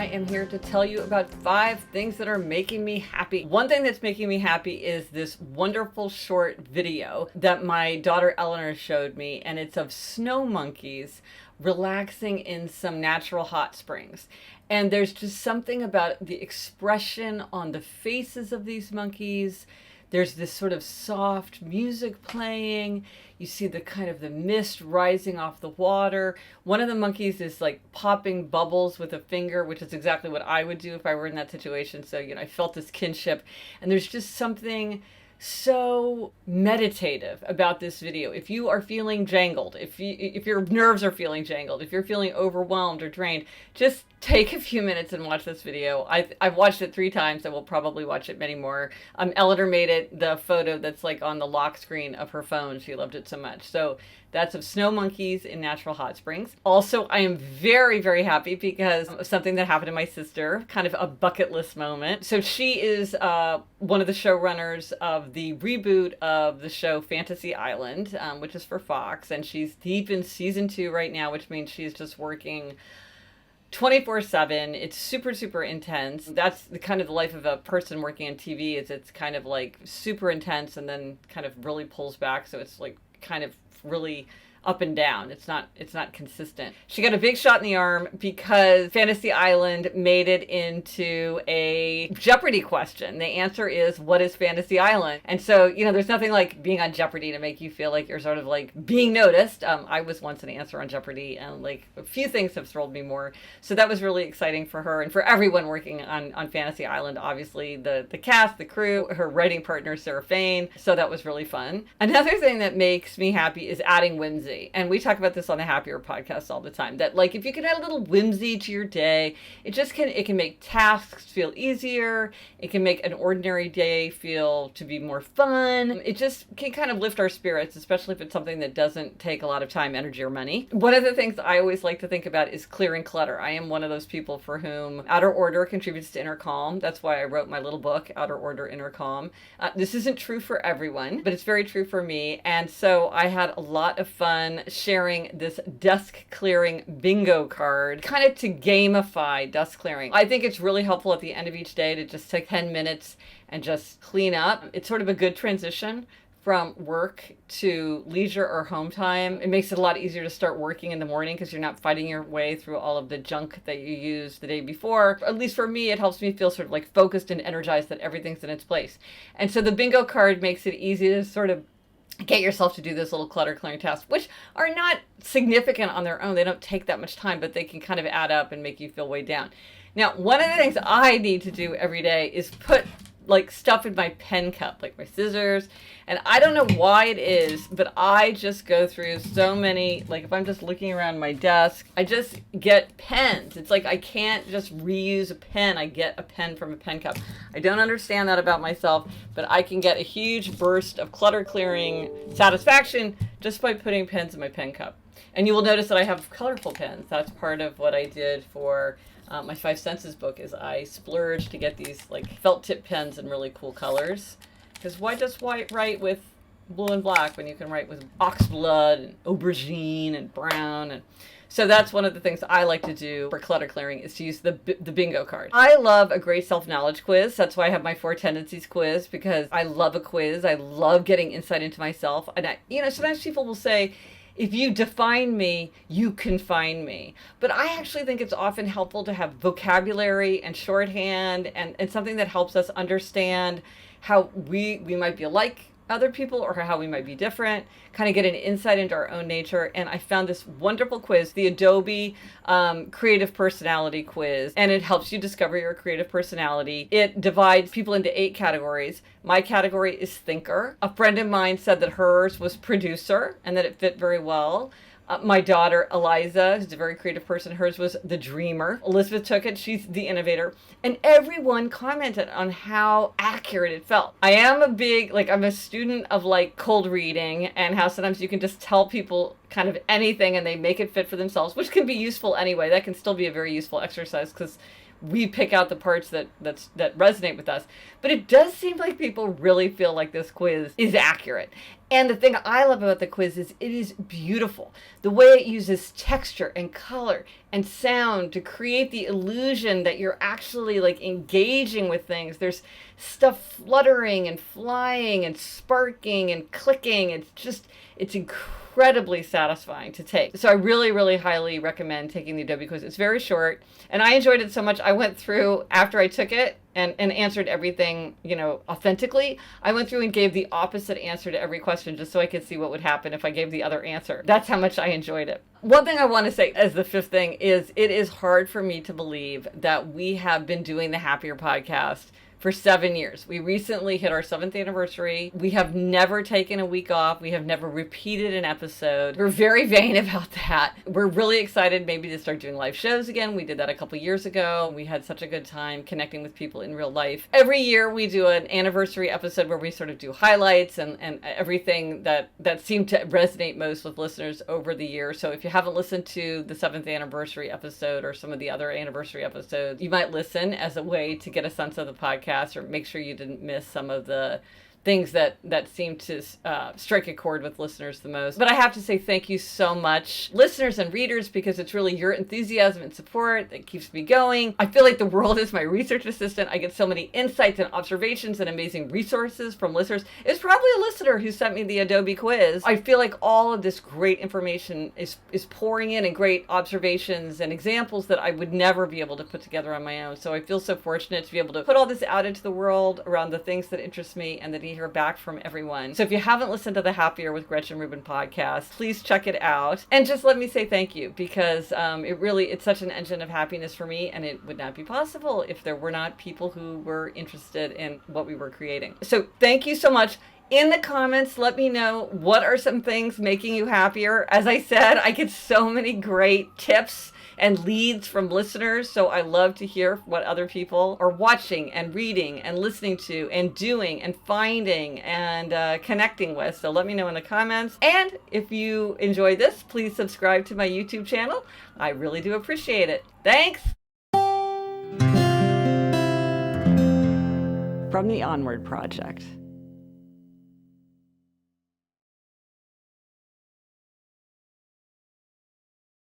I am here to tell you about 5 things that are making me happy. One thing that's making me happy is this wonderful short video that my daughter Eleanor showed me, and it's of snow monkeys relaxing in some natural hot springs. And there's just something about the expression on the faces of these monkeys. There's this sort of soft music playing. You see the kind of the mist rising off the water. One of the monkeys is like popping bubbles with a finger, which is exactly what I would do if I were in that situation. So, I felt this kinship. And there's just something so meditative about this video. If you are feeling jangled, if your nerves are feeling jangled, if you're feeling overwhelmed or drained, just take a few minutes and watch this video. I've watched it 3 times. I will probably watch it many more. Eleanor made it the photo that's like on the lock screen of her phone. She loved it so much. So that's of snow monkeys in natural hot springs. Also, I am very, very happy because of something that happened to my sister, kind of a bucket list moment. So she is one of the showrunners of the reboot of the show Fantasy Island, which is for Fox. And she's deep in season 2 right now, which means she's just working 24/7. It's super, super intense. That's the kind of the life of a person working on TV, is it's kind of like super intense and then kind of really pulls back. So it's like kind of really up and down. It's not consistent. She got a big shot in the arm because Fantasy Island made it into a Jeopardy question. The answer is, what is Fantasy Island? And so, there's nothing like being on Jeopardy to make you feel like you're sort of like being noticed. I was once an answer on Jeopardy, and like a few things have thrilled me more. So that was really exciting for her and for everyone working on Fantasy Island. Obviously the cast, the crew, her writing partner, Sarah Fain. So that was really fun. Another thing that makes me happy is adding whimsy. And we talk about this on the Happier podcast all the time, that like if you can add a little whimsy to your day, it can make tasks feel easier. It can make an ordinary day feel to be more fun. It just can kind of lift our spirits, especially if it's something that doesn't take a lot of time, energy, or money. One of the things I always like to think about is clearing clutter. I am one of those people for whom outer order contributes to inner calm. That's why I wrote my little book, Outer Order, Inner Calm. This isn't true for everyone, but it's very true for me. And so I had a lot of fun sharing this desk clearing bingo card, kind of to gamify desk clearing. I think it's really helpful at the end of each day to just take 10 minutes and just clean up. It's sort of a good transition from work to leisure or home time. It makes it a lot easier to start working in the morning because you're not fighting your way through all of the junk that you used the day before. At least for me, it helps me feel sort of like focused and energized that everything's in its place. And so the bingo card makes it easy to sort of get yourself to do this little clutter clearing tasks, which are not significant on their own. They don't take that much time, but they can kind of add up and make you feel weighed down. Now, one of the things I need to do every day is put like stuff in my pen cup, like my scissors. And I don't know why it is, but I just go through so many, like if I'm just looking around my desk, I just get pens. It's like I can't just reuse a pen. I get a pen from a pen cup. I don't understand that about myself, but I can get a huge burst of clutter clearing satisfaction just by putting pens in my pen cup. And you will notice that I have colorful pens. That's part of what I did for my 5 Senses book, is I splurged to get these like felt tip pens in really cool colors. Because why just write with blue and black when you can write with oxblood and aubergine and brown? And so that's one of the things I like to do for clutter clearing, is to use the bingo card. I love a great self-knowledge quiz. That's why I have my 4 Tendencies quiz, because I love a quiz. I love getting insight into myself. And sometimes people will say, if you define me, you confine me. But I actually think it's often helpful to have vocabulary and shorthand and something that helps us understand how we might be alike other people or how we might be different, kind of get an insight into our own nature. And I found this wonderful quiz, the Adobe Creative Personality Quiz, and it helps you discover your creative personality. It divides people into 8 categories. My category is thinker. A friend of mine said that hers was producer and that it fit very well. My daughter, Eliza, who's a very creative person, hers was the dreamer. Elizabeth took it. She's the innovator. And everyone commented on how accurate it felt. I am I'm a student of like cold reading, and how sometimes you can just tell people kind of anything and they make it fit for themselves, which can be useful anyway. That can still be a very useful exercise because we pick out the parts that resonate with us. But it does seem like people really feel like this quiz is accurate. And the thing I love about the quiz is it is beautiful. The way it uses texture and color and sound to create the illusion that you're actually like engaging with things. There's stuff fluttering and flying and sparking and clicking. It's incredibly satisfying to take. So I really, really highly recommend taking the Adobe quiz. It's very short, and I enjoyed it so much. I went through after I took it and answered everything, authentically. I went through and gave the opposite answer to every question just so I could see what would happen if I gave the other answer. That's how much I enjoyed it. One thing I want to say as the fifth thing is it is hard for me to believe that we have been doing the Happier podcast for 7 years. We recently hit our 7th anniversary. We have never taken a week off. We have never repeated an episode. We're very vain about that. We're really excited maybe to start doing live shows again. We did that a couple years ago. We had such a good time connecting with people in real life. Every year we do an anniversary episode where we sort of do highlights and everything that seemed to resonate most with listeners over the year. So if you haven't listened to the 7th anniversary episode or some of the other anniversary episodes, you might listen as a way to get a sense of the podcast, or make sure you didn't miss some of the things that seem to strike a chord with listeners the most. But I have to say thank you so much, listeners and readers, because it's really your enthusiasm and support that keeps me going. I feel like the world is my research assistant. I get so many insights and observations and amazing resources from listeners. It's probably a listener who sent me the Adobe quiz. I feel like all of this great information is pouring in, and great observations and examples that I would never be able to put together on my own. So I feel so fortunate to be able to put all this out into the world around the things that interest me and that hear back from everyone. So if you haven't listened to the Happier with Gretchen Rubin podcast, please check it out. And just let me say thank you, because it's such an engine of happiness for me, and it would not be possible if there were not people who were interested in what we were creating. So thank you so much. In the comments, let me know what are some things making you happier. As I said, I get so many great tips and leads from listeners, so I love to hear what other people are watching and reading and listening to and doing and finding and connecting with. So let me know in the comments. And if you enjoyed this, please subscribe to my YouTube channel. I really do appreciate it. Thanks! From the Onward Project.